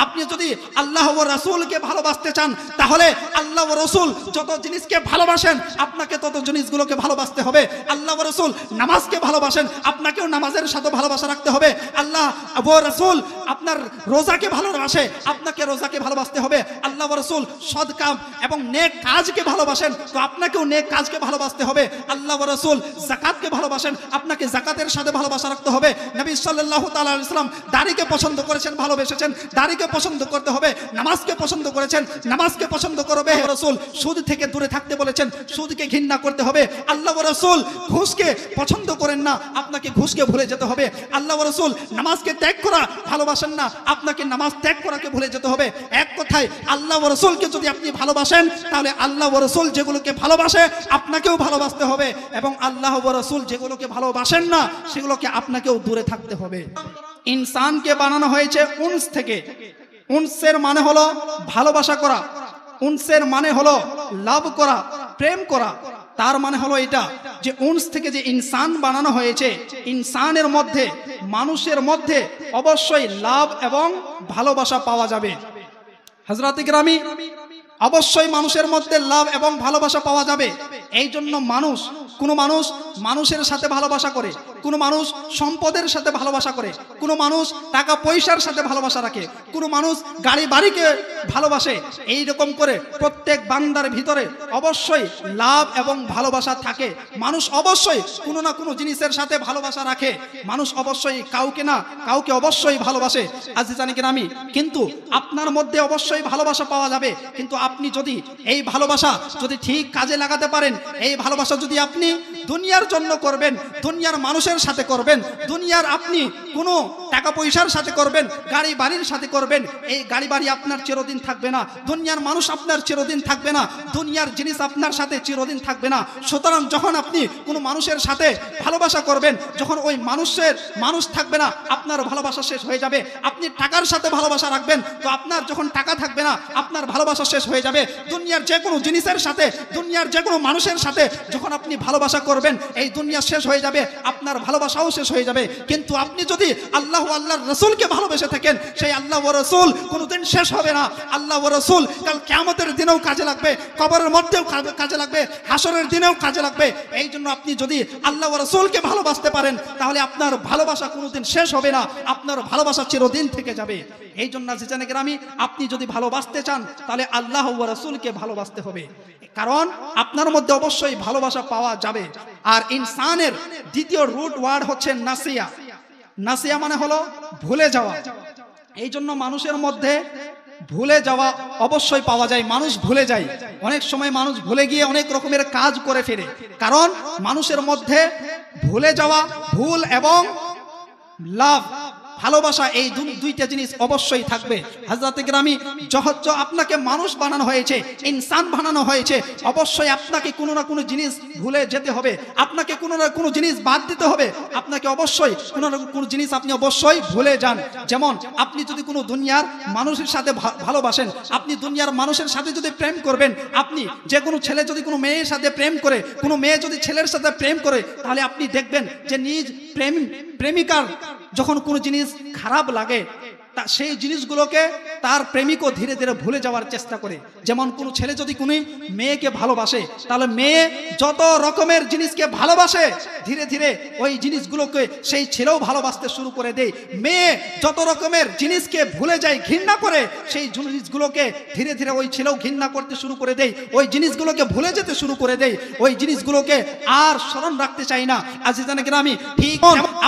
আপনি যদি আল্লাহ ও রাসূলকে ভালোবাসতে চান তাহলে আল্লাহ ও রাসূল যত জিনিসকে ভালোবাসেন আপনাকে তত জিনিসগুলোকে ভালোবাসতে হবে। আল্লাহ ও রাসূল নামাজকে ভালোবাসেন, আপনাকেও নামাজের সাথে ভালোবাসা রাখতে হবে। আল্লাহ ও রাসূল আপনার রোজাকে ভালোবাসে, আপনাকে রোজাকে ভালোবাসতে হবে। আল্লাহ ও রাসূল সদকা এবং নেক কাজকে ভালোবাসেন, তো আপনাকেও নেক কাজকে ভালোবাসতে হবে। আল্লাহ ও রাসূল যাকাতকে ভালোবাসেন, আপনাকে যাকাতের সাথে ভালোবাসা রাখতে হবে। নবী সাল্লাল্লাহু তাআলা আলাইহি ওয়াসাল্লাম দাড়িকে পছন্দ করেছেন, ভালোবেসেছেন, দাড়িকে পছন্দ করতে হবে। নামাজকে পছন্দ করেছেন, নামাজকে পছন্দ করবে। রাসূল সুদ থেকে দূরে থাকতে বলেছেন, সুদকে ঘৃণা করতে হবে। আল্লাহ ও রাসূল ঘুষকে পছন্দ করেন না, আপনাকে ঘুষকে ভুলে যেতে হবে। আল্লাহ ও রাসূল নামাজকে ত্যাগ করা ভালোবাসেন না, আপনাকে নামাজ ত্যাগ করাকে ভুলে যেতে হবে। এক কথায় আল্লাহ ও রাসূলকে যদি আপনি ভালোবাসেন তাহলে আল্লাহ ও রাসূল যেগুলোকে ভালোবাসে আপনাকেও ভালোবাসতে হবে, এবং আল্লাহ ও রাসূল যেগুলোকে ভালোবাসেন না সেগুলোকে আপনাকেও দূরে থাকতে হবে। ইনসানকে বানানো হয়েছে উনস থেকে। উনসের মানে হলো ভালোবাসা করা, উনসের মানে হলো লাভ করা, প্রেম করা। তার মানে হলো এটা যে উনস থেকে যে ইনসান বানানো হয়েছে, ইনসানের মধ্যে, মানুষের মধ্যে অবশ্যই লাভ এবং ভালোবাসা পাওয়া যাবে। হযরত ইকরামি অবশ্যই মানুষের মধ্যে লাভ এবং ভালোবাসা পাওয়া যাবে। এই জন্য কোনো মানুষ মানুষের সাথে ভালোবাসা করে, কোনো মানুষ সম্পদের সাথে ভালোবাসা করে, কোনো মানুষ টাকা পয়সার সাথে ভালোবাসা রাখে, কোনো মানুষ গাড়ি বাড়িকে ভালোবাসে। এই রকম করে প্রত্যেক বান্দার ভিতরে অবশ্যই লাভ এবং ভালোবাসা থাকে। মানুষ অবশ্যই কোনো না কোনো জিনিসের সাথে ভালোবাসা রাখে, মানুষ অবশ্যই কাউকে না কাউকে অবশ্যই ভালোবাসে। আজিজানি কিরামি, কিন্তু আপনার মধ্যে অবশ্যই ভালোবাসা পাওয়া যাবে, কিন্তু আপনি যদি এই ভালোবাসা যদি ঠিক কাজে লাগাতে পারেন, এই ভালোবাসা যদি আপনি দুনিয়ার জন্য করবেন, দুনিয়ার মানুষের সাথে করবেন, দুনিয়ার আপনি কোনো টাকা পয়সার সাথে করবেন, গাড়ি বাড়ির সাথে করবেন, এই গাড়ি বাড়ি আপনার চিরদিন থাকবে না, দুনিয়ার মানুষ আপনার চিরদিন থাকবে না, দুনিয়ার জিনিস আপনার সাথে চিরদিন থাকবে না। সুতরাং যখন আপনি কোনো মানুষের সাথে ভালোবাসা করবেন, যখন ওই মানুষ থাকবে না, আপনার ভালোবাসা শেষ হয়ে যাবে। আপনি টাকার সাথে ভালোবাসা রাখবেন, তো আপনার যখন টাকা থাকবে না, আপনার ভালোবাসা শেষ হয়ে যাবে। দুনিয়ার যে কোনো জিনিসের সাথে, দুনিয়ার যে কোনো মানুষের সাথে যখন আপনি ভালোবাসা করবেন, এই দুনিয়া শেষ হয়ে যাবে, আপনার ভালোবাসাও শেষ হয়ে যাবে। কিন্তু আপনি যদি আল্লাহ আল্লাহর রাসূলকে ভালোবেসে থাকেন, সেই আল্লাহ ও রাসূল কোনোদিন শেষ হবে না। আল্লাহ ও রাসূল কাল কিয়ামতের দিনেও কাজে লাগবে, কবরের মধ্যেও কাজে লাগবে, হাসরের দিনেও কাজে লাগবে। এই জন্য আপনি যদি আল্লাহ ও রাসূলকে ভালোবাসতে পারেন তাহলে আপনার ভালোবাসা কোনোদিন শেষ হবে না, আপনার ভালোবাসা চিরদিন থেকে যাবে। এই জন্য আজিজানে কিরামি, আপনি যদি ভালোবাসতে চান তাহলে আল্লাহ ও রাসূলকে ভালোবাসতে হবে, কারণ আপনার মধ্যে অবশ্যই ভালোবাসা পাওয়া যাবে। আর ইনসানের দ্বিতীয় রুট ওয়ার্ড হচ্ছে নাসিয়া। নাসিয়া মানে হলো ভুলে যাওয়া। এই জন্য মানুষের মধ্যে ভুলে যাওয়া অবশ্যই পাওয়া যায়, মানুষ ভুলে যায়। অনেক সময় মানুষ ভুলে গিয়ে অনেক রকমের কাজ করে ফেলে, কারণ মানুষের মধ্যে ভুলে যাওয়া, ভুল এবং লাভ, ভালোবাসা, এই দুইটা জিনিস অবশ্যই থাকবে। হযরত ইকরামি, যখন আপনাকে মানুষ বানানো হয়েছে, ইনসান বানানো হয়েছে, অবশ্যই আপনাকে কোনো না কোনো জিনিস ভুলে যেতে হবে, আপনাকে কোনো না কোনো জিনিস বাদ দিতে হবে, আপনাকে অবশ্যই কোনো না কোনো জিনিস আপনি অবশ্যই ভুলে যান। যেমন আপনি যদি কোনো দুনিয়ার মানুষের সাথে ভালোবাসেন, আপনি দুনিয়ার মানুষের সাথে যদি প্রেম করবেন, আপনি যে কোনো ছেলে যদি কোনো মেয়ের সাথে প্রেম করে, কোনো মেয়ে যদি ছেলের সাথে প্রেম করে, তাহলে আপনি দেখবেন যে নিজ প্রেমিকার যখন কোনো জিনিস খারাপ লাগে, তা সেই জিনিসগুলোকে তার প্রেমিকও ধীরে ধীরে ভুলে যাওয়ার চেষ্টা করে। যেমন কোনো ছেলে যদি কোনো মেয়েকে ভালোবাসে, তাহলে মেয়ে যত রকমের জিনিসকে ভালোবাসে, ধীরে ধীরে ওই জিনিসগুলোকে সেই ছেলেও ভালোবাসতে শুরু করে দেয়। মেয়ে যত রকমের জিনিসকে ভুলে যায়, ঘৃণা করে, সেই জিনিসগুলোকে ধীরে ধীরে ওই ছেলেও ঘৃণা করতে শুরু করে দেয়, ওই জিনিসগুলোকে ভুলে যেতে শুরু করে দেয়, ওই জিনিসগুলোকে আর স্মরণ রাখতে চায় না। আজিজানে কিরামি, ঠিক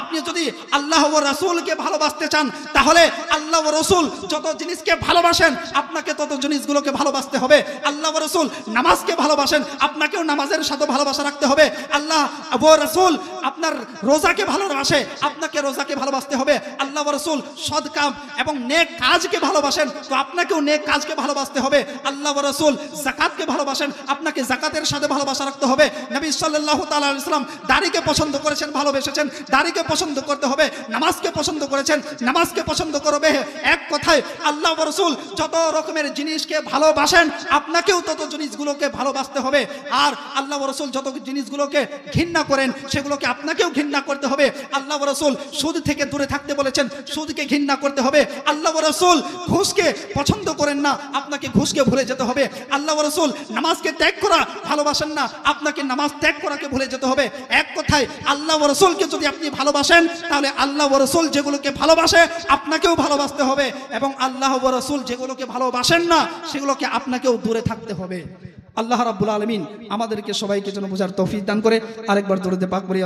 আপনি যদি আল্লাহ ও রাসূলকে ভালোবাসতে চান তাহলে আল্লাহ ও রাসূল যত জিনিসকে ভালোবাসেন আপনাকে তত জিনিসগুলোকে ভালোবাসতে হবে। আল্লাহ ও রাসূল নামাজকে ভালোবাসেন, আপনাকেও নামাজের সাথে ভালোবাসা রাখতে হবে। আল্লাহ ও রাসূল আপনার রোজাকে ভালোবাসে, আপনাকে রোজাকে ভালোবাসতে হবে। আল্লাহ ও রাসূল সদকা এবং নেক কাজকে ভালোবাসেন, তো আপনাকেও নেক কাজকে ভালোবাসতে হবে। আল্লাহ ও রাসূল যাকাতকে ভালোবাসেন, আপনাকে যাকাতের সাথে ভালোবাসা রাখতে হবে। নবী সাল্লাল্লাহু তাআলা আলাইহি ওয়াসাল্লাম দাড়িকে পছন্দ করেছেন, ভালোবেসেছেন, দাড়িকে পছন্দ পছন্দ করতে হবে, নামাজকে পছন্দ করেছেন, নামাজকে পছন্দ করবে। এক কথায় আল্লাহ ওয়া রাসূল যত রকমের জিনিসকে ভালোবাসেন আপনাকেও তত জিনিসগুলোকে ভালোবাসতে হবে। আর আল্লাহ ওয়া রাসূল যত জিনিসগুলোকে ঘৃণা করেন সেগুলোকে আপনাকেও ঘৃণা করতে হবে। আল্লাহ ওয়া রাসূল সুদ থেকে দূরে থাকতে বলেছেন, সুদকে ঘৃণা করতে হবে। আল্লাহ ওয়া রাসূল ঘুষকে পছন্দ করেন না, আপনাকে ঘুষকে ভুলে যেতে হবে। আল্লাহ ওয়া রাসূল নামাজকে ত্যাগ করা ভালোবাসেন না, আপনাকে নামাজ ত্যাগ করাকে ভুলে যেতে হবে। এক কথায় আল্লাহ ওয়া রাসূলকে যদি আপনি ভালোবাসেন তাহলে আল্লাহ ওয়া রাসূল যেগুলোকে ভালোবাসে আপনাকেও ভালোবাসতে হবে, এবং আল্লাহ ওয়া রাসূল যেগুলোকে ভালোবাসেন না সেগুলোকে আপনাকেও দূরে থাকতে হবে। আল্লাহ রাব্বুল আলামিন আমাদেরকে সবাইকে যেন বোঝার তৌফিক দান করে। আরেকবার দরুদ পাক পড়ি।